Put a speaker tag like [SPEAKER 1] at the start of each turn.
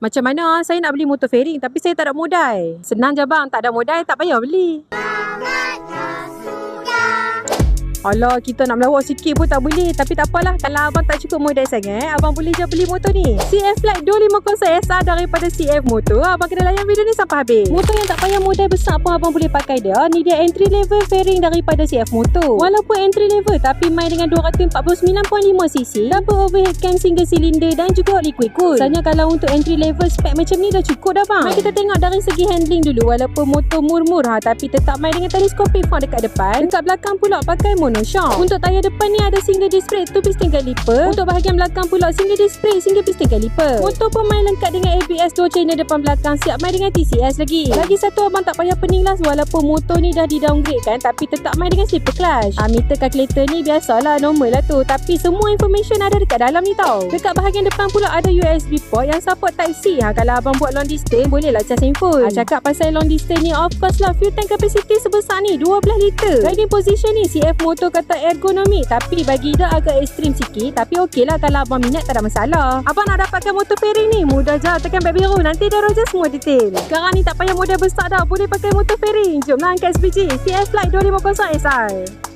[SPEAKER 1] Macam mana saya nak beli motor fairing tapi saya tak ada modal? Senang je bang, tak ada modal tak payah beli. Alah, kita nak melawak sikit pun tak boleh. Tapi tak apalah, kalau abang tak cukup modal sangat, abang boleh je beli motor ni. CF Flight 250 SR daripada CF Motor. Abang kena layan video ni sampai habis. Motor yang tak payah modal besar pun abang boleh pakai dia. Ni dia entry level fairing daripada CF Motor. Walaupun entry level tapi main dengan 249.5cc, double overhead cam single cylinder dan juga liquid cool. Sebenarnya kalau untuk entry level spek macam ni dah cukup dah bang. Mari kita tengok dari segi handling dulu. Walaupun motor murmur tapi tetap main dengan teleskopik fog dekat depan. Dekat belakang pula pakai monoshock. Untuk tayar depan ni ada single disc brake 2 piston kaliper. Untuk bahagian belakang pula single disc brake single piston kaliper. Motor pun main lengkap dengan ABS 2 channel depan belakang, siap main dengan TCS lagi. Lagi satu abang tak payah pening lah walaupun motor ni dah di downgrade kan, tapi tetap main dengan slipper clutch. Meter calculator ni biasalah, normal lah tu, tapi semua information ada dekat dalam ni tau. Dekat bahagian depan pula ada USB port yang support type C. Kalau abang buat long distance boleh lah charge handphone. Cakap pasal long distance ni, of course lah fuel tank capacity sebesar ni 12 liter. Riding position ni CF Motor kata ergonomik, tapi bagi dia agak ekstrim sikit, tapi okey lah kalau abang minat tak ada masalah. Abang nak dapatkan motor fairing ni mudah je, tekan beg biru nanti dia roja semua detail. Sekarang ni tak payah modal besar dah, boleh pakai motor fairing. Jomlah angkat SPG CF Flight 250 SR.